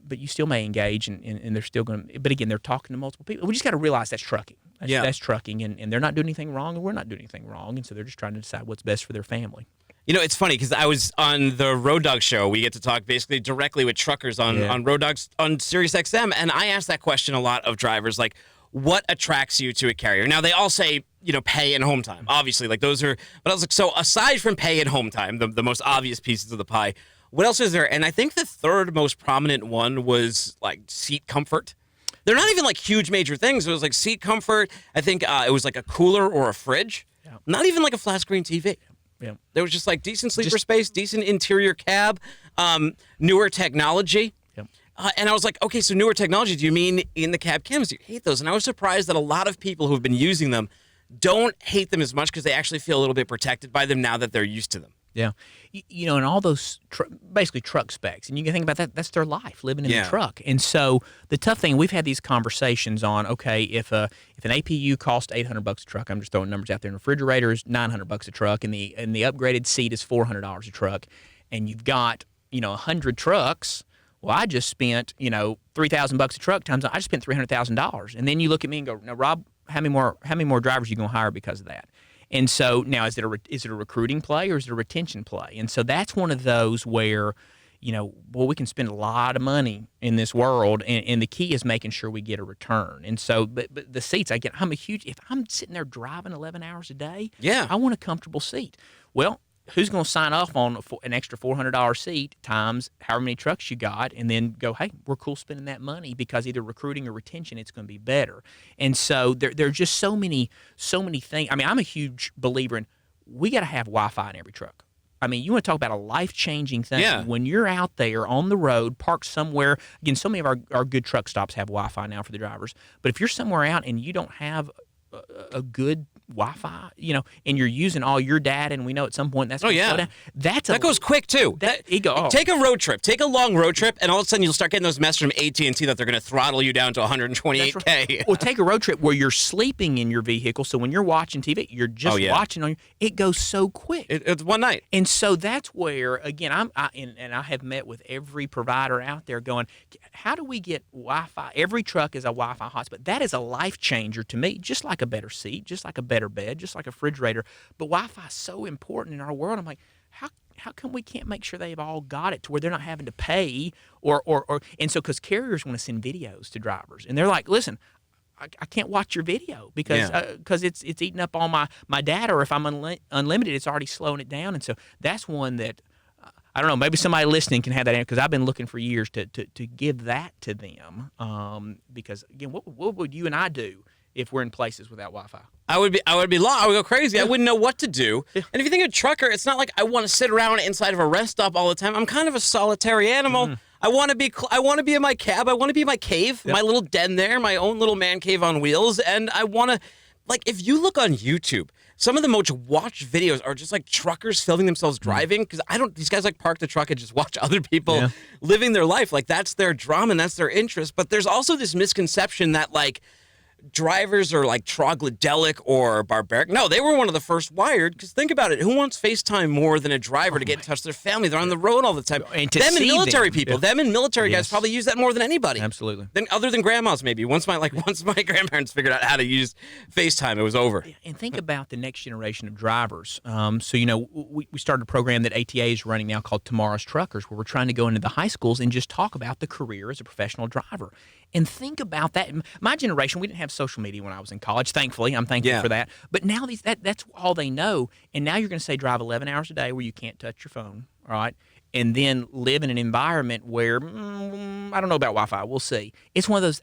But you still may engage, and they're still going to. But again, they're talking to multiple people. We just got to realize that's trucking. That's trucking, and they're not doing anything wrong, and we're not doing anything wrong, and so they're just trying to decide what's best for their family. It's funny because I was on the Road Dog show. We get to talk basically directly with truckers on Road Dogs on Sirius XM, and I asked that question a lot of drivers, like, what attracts you to a carrier? Now, they all say, pay and home time. Obviously, like those are. But I was like, so aside from pay and home time, the most obvious pieces of the pie, what else is there? And I think the third most prominent one was like seat comfort. They're not even like huge major things. It was like seat comfort. I think it was like a cooler or a fridge. Yeah. Not even like a flat screen TV. Yeah. There was just like decent sleeper space, decent interior cab, newer technology. Yep. And I was like, okay, so newer technology, do you mean in the cab cams? Do you hate those? And I was surprised that a lot of people who have been using them don't hate them as much because they actually feel a little bit protected by them now that they're used to them. Yeah. And all those basically truck specs, and you can think about that, that's their life, living in the truck. And so the tough thing, we've had these conversations on, okay, if an APU costs $800 a truck, I'm just throwing numbers out there, and refrigerator is $900 a truck, and the upgraded seat is $400 a truck, and you've got, 100 trucks. Well, I just spent, $3,000 a truck times, I just spent $300,000. And then you look at me and go, now, Rob, how many more drivers are you going to hire because of that? And so now, is it a recruiting play or is it a retention play? And so that's one of those where, we can spend a lot of money in this world, and the key is making sure we get a return. And so, but the seats, if I'm sitting there driving 11 hours a day, I want a comfortable seat. Well, who's going to sign off on an extra $400 seat times however many trucks you got, and then go, hey, we're cool spending that money, because either recruiting or retention, it's going to be better. And so there are just so many things. I mean, I'm a huge believer in, we got to have Wi-Fi in every truck. I mean, you want to talk about a life-changing thing. Yeah. When you're out there on the road, parked somewhere, again, so many of our good truck stops have Wi-Fi now for the drivers, but if you're somewhere out and you don't have a good Wi-Fi, and you're using all your data, and we know at some point that's going to slow down. That goes quick too. Take a road trip, take a long road trip, and all of a sudden you'll start getting those messages from AT&T that they're going to throttle you down to 128K. Right. Well, take a road trip where you're sleeping in your vehicle, so when you're watching TV, you're just watching it goes so quick. It's one night. And so that's where, again, I have met with every provider out there going, how do we get Wi-Fi? Every truck is a Wi-Fi hotspot. That is a life changer to me, just like a better seat, just like a better bed, just like a refrigerator. But Wi-Fi is so important in our world. I'm like, how come we can't make sure they've all got it to where they're not having to pay and so, because carriers want to send videos to drivers, and they're like, listen, I can't watch your video because it's eating up all my data, or if I'm unlimited, it's already slowing it down. And so that's one that I don't know, maybe somebody listening can have that answer, because I've been looking for years to give that to them, because again, what would you and I do if we're in places without Wi-Fi? I would go crazy. I wouldn't know what to do. Yeah. And if you think of a trucker, it's not like I want to sit around inside of a rest stop all the time. I'm kind of a solitary animal. Mm-hmm. I want to be in my cab. I want to be in my cave, my little den there, my own little man cave on wheels. And I want to, if you look on YouTube, some of the most watched videos are just like truckers filming themselves driving, because these guys park the truck and just watch other people living their life. That's their drama and that's their interest. But there's also this misconception that drivers are troglodytic or barbaric. No, they were one of the first wired, because think about it. Who wants FaceTime more than a driver to get in touch with their family? They're on the road all the time. And to them and military them. people. Them and military guys probably use that more than anybody. Absolutely. Other than grandmas, maybe. Once my grandparents figured out how to use FaceTime, it was over. And think about the next generation of drivers. We started a program that ATA is running now called Tomorrow's Truckers, where we're trying to go into the high schools and just talk about the career as a professional driver. And think about that. My generation, we didn't have social media when I was in college. Thankfully, I'm thankful for that. But now that's all they know. And now you're going to say drive 11 hours a day where you can't touch your phone, all right? And then live in an environment where I don't know about Wi-Fi. We'll see. It's one of those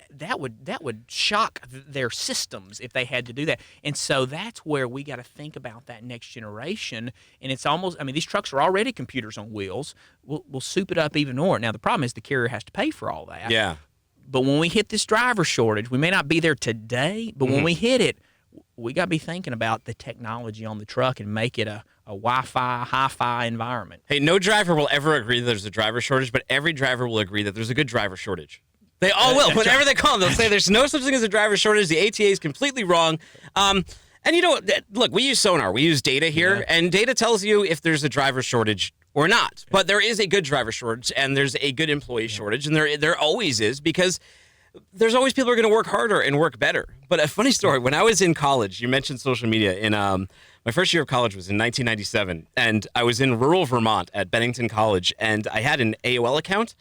that would shock their systems if they had to do that. And so that's where we got to think about that next generation. And it's almost, these trucks are already computers on wheels. We'll soup it up even more. Now the problem is the carrier has to pay for all that. Yeah. But when we hit this driver shortage, we may not be there today, but when we hit it, we got to be thinking about the technology on the truck and make it a Wi-Fi, hi-fi environment. Hey, no driver will ever agree that there's a driver shortage, but every driver will agree that there's a good driver shortage. They all will. Whenever they call them, they'll say there's no such thing as a driver shortage. The ATA is completely wrong. And look, we use sonar. We use data here, and data tells you if there's a driver shortage or not. But there is a good driver shortage, and there's a good employee shortage, and there always is, because there's always people who are going to work harder and work better. But a funny story, when I was in college, you mentioned social media. In my first year of college was in 1997, and I was in rural Vermont at Bennington College, and I had an AOL account,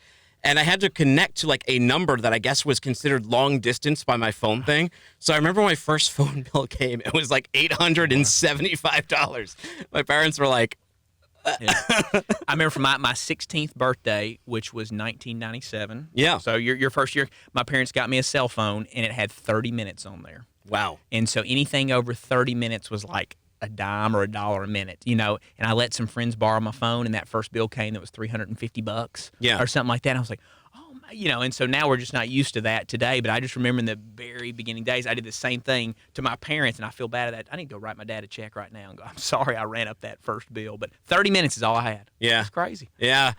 and I had to connect to a number that I guess was considered long distance by my phone thing. So I remember when my first phone bill came, it was $875. My parents were like, I remember for my 16th birthday, which was 1997. Yeah. So your first year, my parents got me a cell phone, and it had 30 minutes on there. Wow. And so anything over 30 minutes was like a dime or $1 a minute, and I let some friends borrow my phone, and that first bill came that was $350 or something like that. And I was like, oh And so now we're just not used to that today. But I just remember in the very beginning days, I did the same thing to my parents, and I feel bad at that. I need to go write my dad a check right now and go, I'm sorry I ran up that first bill. But 30 minutes is all I had. Yeah. It's crazy. Yeah.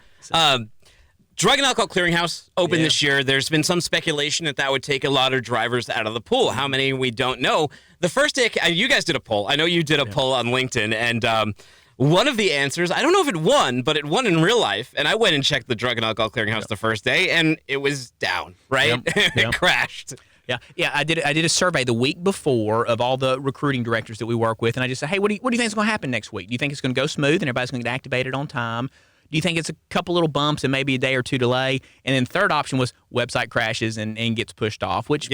Drug and Alcohol Clearinghouse opened this year. There's been some speculation that would take a lot of drivers out of the pool. How many, we don't know. The first day, you guys did a poll. I know you did a poll on LinkedIn, and one of the answers, I don't know if it won, but it won in real life. And I went and checked the Drug and Alcohol Clearinghouse the first day, and it was down, right? It crashed. Yeah. I did a survey the week before of all the recruiting directors that we work with, and I just said, hey, what do you think is going to happen next week? Do you think it's going to go smooth and everybody's going to get activated on time? Do you think it's a couple little bumps and maybe a day or two delay? And then the third option was website crashes and gets pushed off, which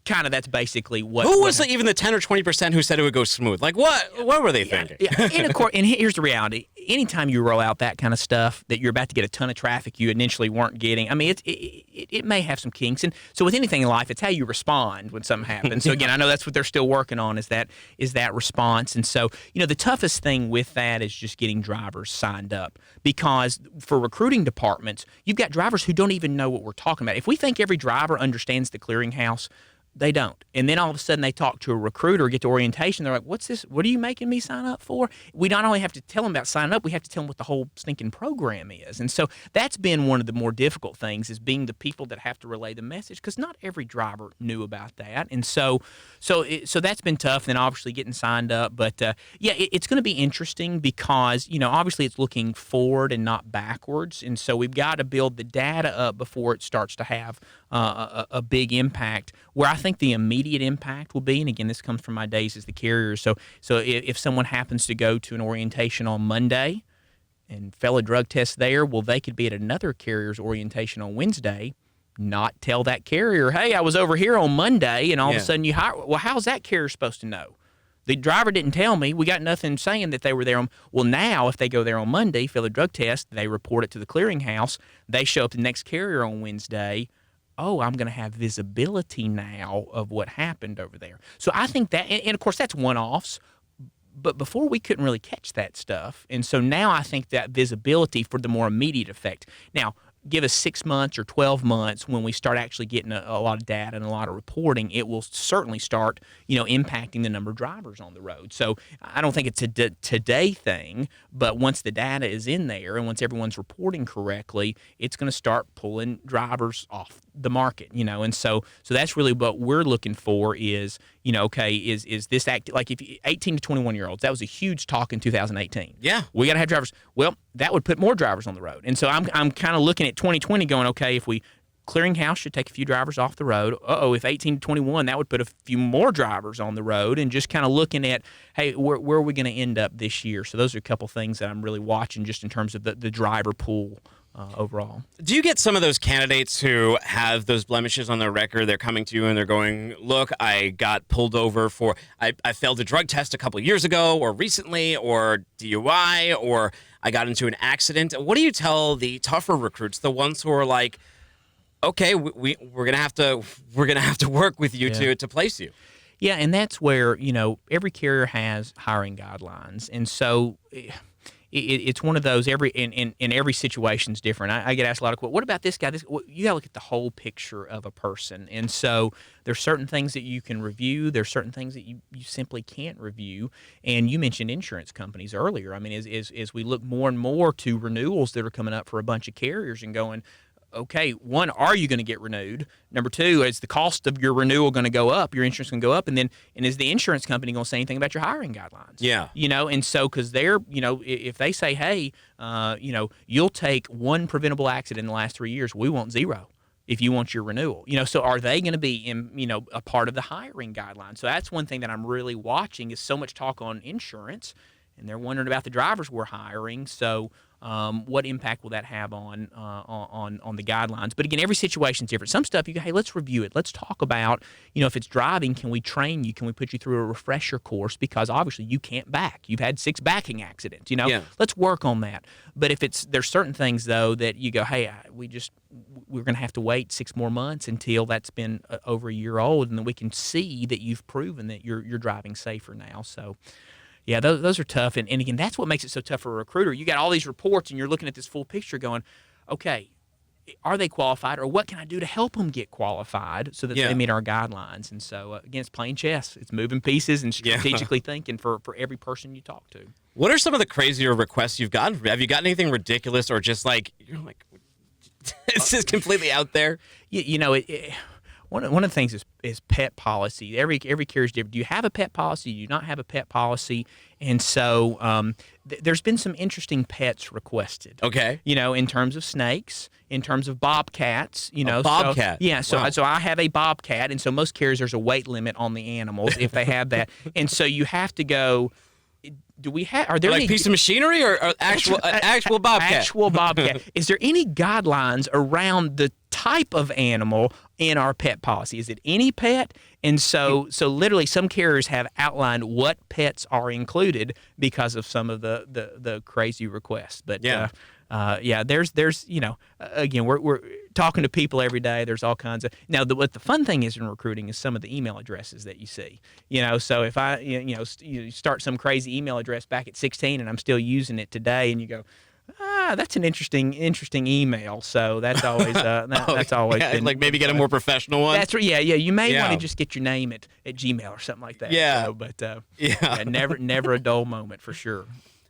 kind of that's basically what. Who was even the 10 or 20% who said it would go smooth? Like what were they thinking? And of course, and here's the reality: anytime you roll out that kind of stuff, that you're about to get a ton of traffic you initially weren't getting. I mean, it may have some kinks, and so with anything in life, it's how you respond when something happens. So again, I know that's what they're still working on is that response. And so the toughest thing with that is just getting drivers signed up, because for recruiting departments, you've got drivers who don't even know what we're talking about. If we think every driver understands the clearinghouse, they don't. And then all of a sudden they talk to a recruiter, get to orientation. They're like, what's this? What are you making me sign up for? We not only have to tell them about signing up, we have to tell them what the whole stinking program is. And so that's been one of the more difficult things, is being the people that have to relay the message, because not every driver knew about that. And so that's been tough. And then obviously getting signed up. But it's going to be interesting because, obviously it's looking forward and not backwards. And so we've got to build the data up before it starts to have a big impact. Where I think the immediate impact will be, and again, this comes from my days as the carrier. So if someone happens to go to an orientation on Monday and fail a drug test there, well, they could be at another carrier's orientation on Wednesday, not tell that carrier, hey, I was over here on Monday, and all of a sudden you hire. Well, how's that carrier supposed to know? The driver didn't tell me. We got nothing saying that they were there. Well, now if they go there on Monday, fail a drug test, they report it to the clearinghouse, they show up the next carrier on Wednesday, oh, I'm going to have visibility now of what happened over there. So I think that, and of course that's one-offs, but before we couldn't really catch that stuff. And so now I think that visibility for the more immediate effect. Now, give us 6 months or 12 months when we start actually getting a lot of data and a lot of reporting, it will certainly start, impacting the number of drivers on the road. So I don't think it's a today thing, but once the data is in there and once everyone's reporting correctly, it's going to start pulling drivers off the market, and so that's really what we're looking for is, is this like if 18 to 21-year-olds, that was a huge talk in 2018. Yeah. We got to have drivers. Well, that would put more drivers on the road. And so I'm kind of looking at 2020 going, okay, if we clearinghouse should take a few drivers off the road. If 18 to 21, that would put a few more drivers on the road, and just kind of looking at, hey, where are we going to end up this year? So those are a couple things that I'm really watching just in terms of the driver pool. Overall. Do you get some of those candidates who have those blemishes on their record? They're coming to you and they're going, look, I got pulled over for, I failed a drug test a couple of years ago or recently, or DUI, or I got into an accident. What do you tell the tougher recruits, the ones who are like, okay, we're gonna have to work with you to place you? Yeah, and that's where, every carrier has hiring guidelines. And so it's one of those, in every situation's different. I get asked a lot of questions. What about this guy? You got to look at the whole picture of a person. And so there's certain things that you can review. There's certain things that you simply can't review. And you mentioned insurance companies earlier. I mean, as we look more and more to renewals that are coming up for a bunch of carriers and going, okay, one, are you going to get renewed? Number two, is the cost of your renewal going to go up? Your insurance going to go up? And is the insurance company going to say anything about your hiring guidelines? Yeah. And so, because they're, if they say, hey, you'll take one preventable accident in the last 3 years, we want 0 if you want your renewal. So are they going to be a part of the hiring guidelines? So that's one thing that I'm really watching, is so much talk on insurance, and they're wondering about the drivers we're hiring. So what impact will that have on the guidelines? But again, every situation's different. Some stuff you go, hey, let's review it. Let's talk about, if it's driving, can we train you? Can we put you through a refresher course? Because obviously you can't back. You've had 6 backing accidents. Let's work on that. But if there's certain things though that you go, hey, we're going to have to wait 6 more months until that's been over a year old, and then we can see that you've proven that you're driving safer now. So. Yeah, those are tough. And again, that's what makes it so tough for a recruiter. You got all these reports and you're looking at this full picture going, okay, are they qualified, or what can I do to help them get qualified so that they meet our guidelines? And so, again, it's playing chess. It's moving pieces and strategically thinking for every person you talk to. What are some of the crazier requests you've gotten? Have you gotten anything ridiculous or just like, you're like, it's just completely out there? One of the things is pet policy. Every carrier is different. Do you have a pet policy? Do you not have a pet policy? And so there's been some interesting pets requested. Okay. In terms of snakes, in terms of bobcats. Bobcat. So I have a bobcat, and so most carriers there's a weight limit on the animals if they have that, and so you have to go. Do we have? Are there like any piece of machinery or actual bobcat? Actual bobcat. Is there any guidelines around the type of animal in our pet policy? Is it any pet? And so literally, some carriers have outlined what pets are included because of some of the crazy requests. But there's again, we're talking to people every day. There's all kinds of what the fun thing is in recruiting is some of the email addresses that you see. So if I you start some crazy email address back at 16 and I'm still using it today, and you go, that's an interesting email. So that's always that's always been, like maybe get a more professional one. That's right. Yeah. You may want to just get your name at Gmail or something like that. Yeah. Never a dull moment for sure.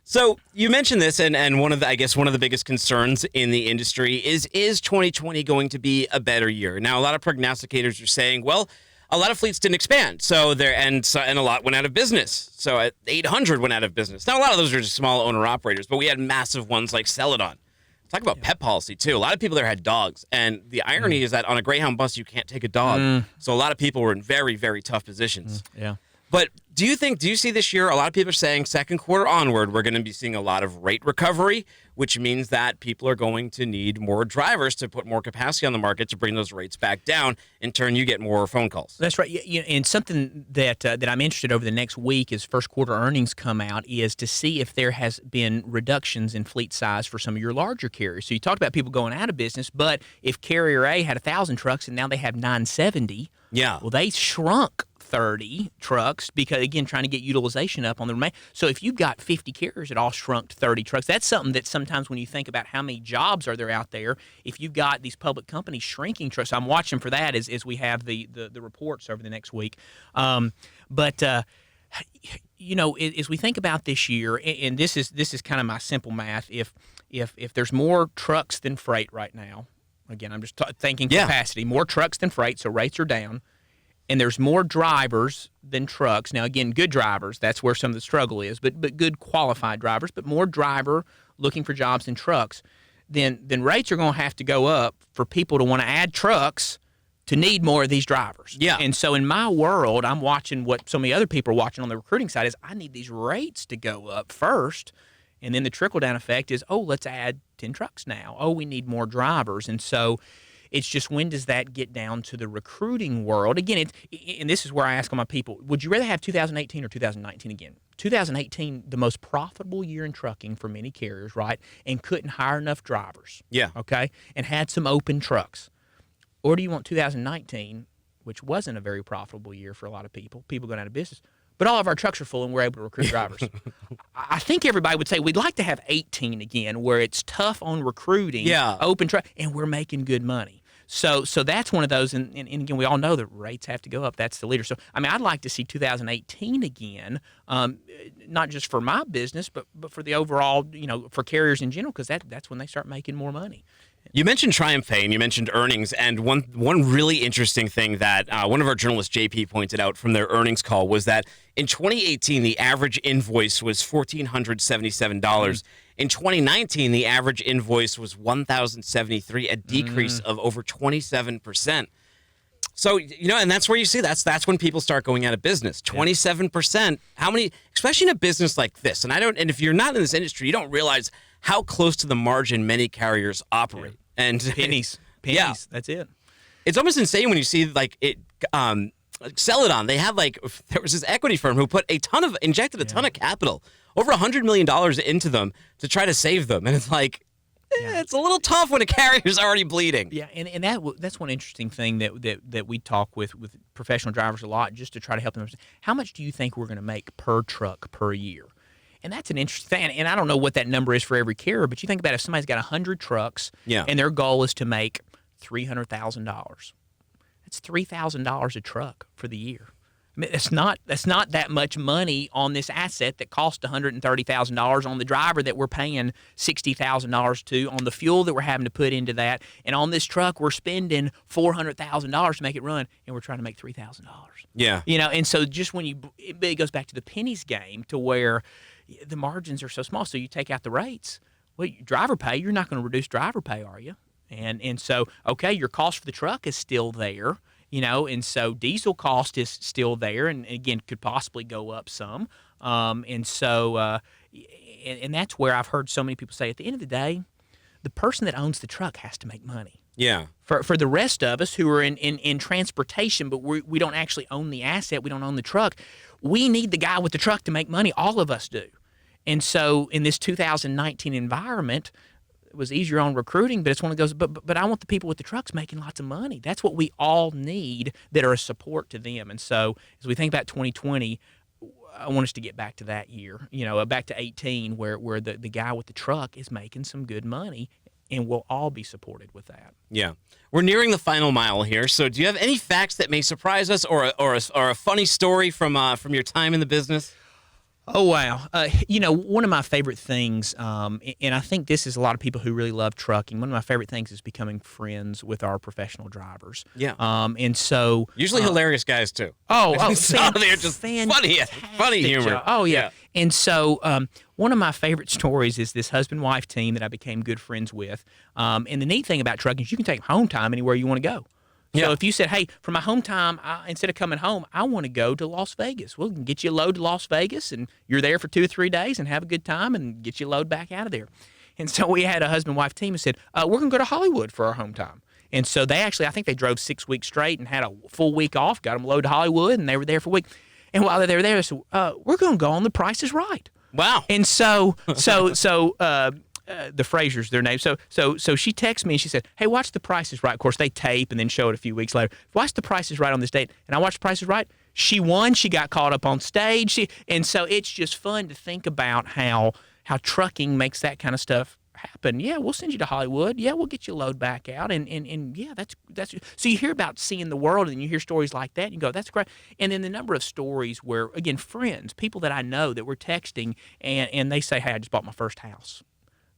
So you mentioned this, and one of the biggest concerns in the industry is 2020 going to be a better year? Now, a lot of prognosticators are saying, well, a lot of fleets didn't expand, and a lot went out of business. So 800 went out of business. Now, a lot of those are just small owner-operators, but we had massive ones like Celadon. Talk about pet policy, too. A lot of people there had dogs, and the irony is that on a Greyhound bus, you can't take a dog. So a lot of people were in very, very tough positions. Yeah. But do you see this year, a lot of people are saying second quarter onward, we're going to be seeing a lot of rate recovery, which means that people are going to need more drivers to put more capacity on the market to bring those rates back down. In turn, you get more phone calls. That's right. And something that I'm interested over the next week as first quarter earnings come out is to see if there has been reductions in fleet size for some of your larger carriers. So you talked about people going out of business, but if Carrier A had 1,000 trucks and now they have 970, well, they shrunk 30 trucks because, again, trying to get utilization up on the remaining. So if you've got 50 carriers that all shrunk to 30 trucks, that's something that sometimes when you think about how many jobs are there out there, if you've got these public companies shrinking trucks, I'm watching for that as we have the reports over the next week. As we think about this year, and this is kind of my simple math, if there's more trucks than freight right now, again, I'm just thinking capacity, more trucks than freight, so rates are down, and there's more drivers than trucks. Now, again, good drivers, that's where some of the struggle is, but good qualified drivers, but more driver looking for jobs than trucks, then rates are going to have to go up for people to want to add trucks to need more of these drivers. Yeah. And so in my world, I'm watching what so many other people are watching on the recruiting side is I need these rates to go up first, and then the trickle-down effect is, let's add 10 trucks now. We need more drivers. And so it's just, when does that get down to the recruiting world? Again, and this is where I ask all my people, would you rather have 2018 or 2019 again? 2018, the most profitable year in trucking for many carriers, right? And couldn't hire enough drivers. Yeah. Okay? And had some open trucks. Or do you want 2019, which wasn't a very profitable year for a lot of people going out of business, but all of our trucks are full and we're able to recruit drivers? I think everybody would say we'd like to have 18 again, where it's tough on recruiting, open truck, and we're making good money. So that's one of those, and again, we all know that rates have to go up. That's the leader. So, I mean, I'd like to see 2018 again, not just for my business, but for the overall, for carriers in general, because that's when they start making more money. You mentioned TriumphPay and you mentioned earnings, and one really interesting thing that one of our journalists, JP, pointed out from their earnings call was that in 2018, the average invoice was $1,477. In 2019, the average invoice was $1,073, a decrease of over 27%. So, and that's where you see that's when people start going out of business. 27%. How many, especially in a business like this, and if you're not in this industry, you don't realize how close to the margin many carriers operate. Yeah. And pennies. That's it. It's almost insane when you see Celadon. They had there was this equity firm who injected a ton of capital, over $100 million into them to try to save them, and it's it's a little tough when a carrier's already bleeding. Yeah, and that's one interesting thing that we talk with professional drivers a lot, just to try to help them understand. How much do you think we're going to make per truck per year? And that's an interesting thing. And I don't know what that number is for every carrier, but you think about if somebody's got 100 trucks and their goal is to make $300,000. That's $3,000 a truck for the year. I mean, that's not that much money on this asset that cost $130,000 on the driver that we're paying $60,000 to, on the fuel that we're having to put into that, and on this truck we're spending $400,000 to make it run, and we're trying to make $3,000. Yeah, and so just when it goes back to the pennies game, to where the margins are so small. So you take out the rates. Well, driver pay, you're not going to reduce driver pay, are you? And so, okay, your cost for the truck is still there, and so diesel cost is still there, and again, could possibly go up some. And that's where I've heard so many people say, at the end of the day, the person that owns the truck has to make money. Yeah. For the rest of us who are in transportation, but we don't actually own the asset, we don't own the truck, we need the guy with the truck to make money. All of us do. And so in this 2019 environment, it was easier on recruiting, but it's one of those, but I want the people with the trucks making lots of money. That's what we all need that are a support to them. And so as we think about 2020, I want us to get back to that year, back to 18, where the guy with the truck is making some good money, and we'll all be supported with that. Yeah. We're nearing the final mile here. So do you have any facts that may surprise us, or a funny story from your time in the business? Oh, wow. One of my favorite things, and I think this is a lot of people who really love trucking, one of my favorite things is becoming friends with our professional drivers. Yeah. And so... Usually hilarious guys, too. They're just funny humor. Job. Oh, yeah. And so one of my favorite stories is this husband-wife team that I became good friends with. And the neat thing about trucking is you can take home time anywhere you want to go. So if you said, hey, for my home time, instead of coming home, I want to go to Las Vegas. Well, we can get you a load to Las Vegas, and you're there for 2 or 3 days and have a good time and get you a load back out of there. And so we had a husband-wife team who said, we're going to go to Hollywood for our home time. And so I think they drove 6 weeks straight and had a full week off, got them a load to Hollywood, and they were there for a week. And while they were there, they said, we're going to go on The Price is Right. Wow. And so the Frasers, their name. So she texted me and she said, hey, watch The Price is Right. Of course, they tape and then show it a few weeks later. Watch The Price is Right on this date. And I watched The Price is Right. She won. She got caught up on stage. And so it's just fun to think about how trucking makes that kind of stuff happen. Yeah, we'll send you to Hollywood. Yeah, we'll get you a load back out. And yeah, that's so you hear about seeing the world and you hear stories like that and you go, that's great. And then the number of stories where, again, friends, people that I know that we're texting and they say, hey, I just bought my first house.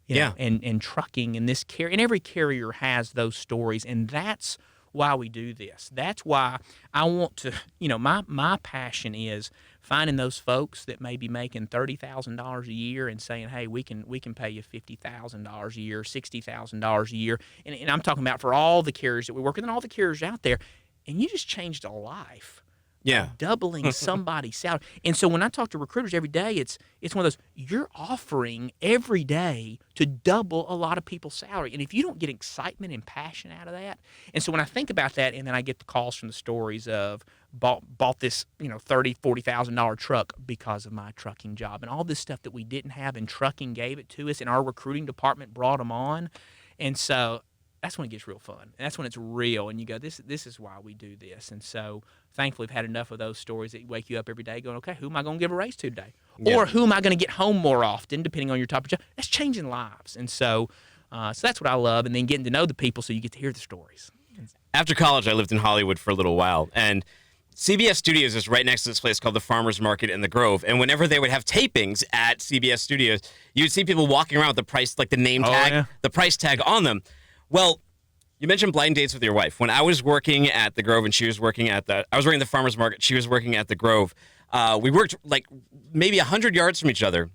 And trucking and this carrier, and every carrier has those stories, and that's why we do this. That's why I want to, my passion is finding those folks that may be making $30,000 a year and saying, hey, we can pay you $50,000 a year, $60,000 a year, and I'm talking about for all the carriers that we work with and all the carriers out there, and you just changed a life. Yeah. Doubling somebody's salary. And so when I talk to recruiters every day, it's one of those, you're offering every day to double a lot of people's salary. And if you don't get excitement and passion out of that, and so when I think about that, and then I get the calls from the stories of bought this, $30,000, $40,000 truck because of my trucking job, and all this stuff that we didn't have, and trucking gave it to us, and our recruiting department brought them on. And so that's when it gets real fun. And that's when it's real. And you go, this is why we do this. And so thankfully we've had enough of those stories that wake you up every day going, okay, who am I going to give a raise to today? Yeah. Or who am I going to get home more often, depending on your type of job? That's changing lives. And so that's what I love. And then getting to know the people so you get to hear the stories. After college, I lived in Hollywood for a little while. And CBS Studios is right next to this place called the Farmers Market in the Grove. And whenever they would have tapings at CBS Studios, you'd see people walking around with the price, like the name tag, the price tag on them. Well, you mentioned blind dates with your wife. When I was working at the Grove and she was working at I was working at the Farmers Market, she was working at the Grove. We worked like maybe 100 yards from each other.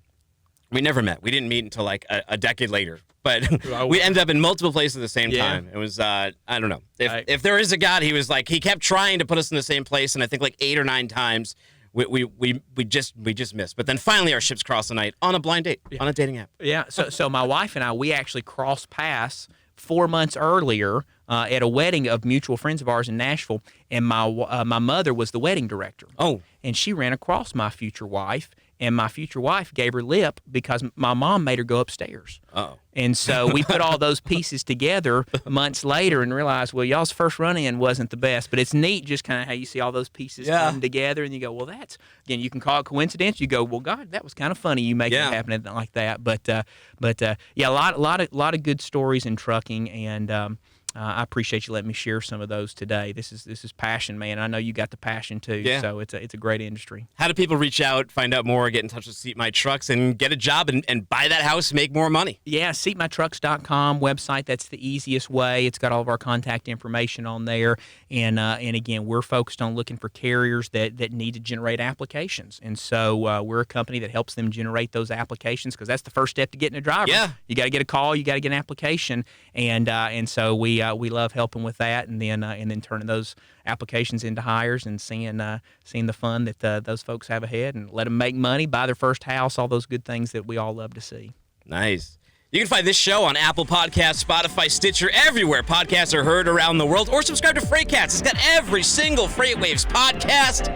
We never met. We didn't meet until like a decade later. But we ended up in multiple places at the same time. It was, I don't know. If there is a God, he was like, he kept trying to put us in the same place. And I think like 8 or 9 times we just missed. But then finally our ships crossed the night on a blind date, on a dating app. Yeah. So my wife and I, we actually crossed paths 4 months earlier at a wedding of mutual friends of ours in Nashville, and my mother was the wedding director. Oh. And she ran across my future wife, and my future wife gave her lip because my mom made her go upstairs. Oh. And so we put all those pieces together months later and realized, well, y'all's first run-in wasn't the best. But it's neat just kind of how you see all those pieces come together, and you go, well, that's, again, you can call it coincidence. You go, well, God, that was kind of funny you make it happen like that. But yeah, a lot of good stories in trucking, and I appreciate you letting me share some of those today. This is passion, man. I know you got the passion too. Yeah. So it's a great industry. How do people reach out, find out more, get in touch with Seat My Trucks, and get a job and buy that house, make more money? Yeah, seatmytrucks.com website. That's the easiest way. It's got all of our contact information on there. And again, we're focused on looking for carriers that need to generate applications. And so we're a company that helps them generate those applications, because that's the first step to getting a driver. Yeah. You got to get a call. You got to get an application. And so we love helping with that, and then turning those applications into hires, and seeing the fun that those folks have ahead, and let them make money, buy their first house, all those good things that we all love to see. Nice. You can find this show on Apple Podcasts, Spotify, Stitcher, everywhere podcasts are heard around the world, or subscribe to Freightcast. It's got every single FreightWaves podcast.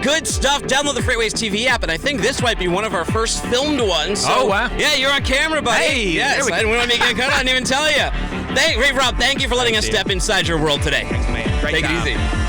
Good stuff. Download the FreightWaves TV app, and I think this might be one of our first filmed ones. So, oh, wow. Yeah, you're on camera, buddy. Hey, yes. I didn't want to make a cut. I didn't even tell you. Rob, thank you for letting us step inside your world today. Thanks, man. Great Take job. it easy.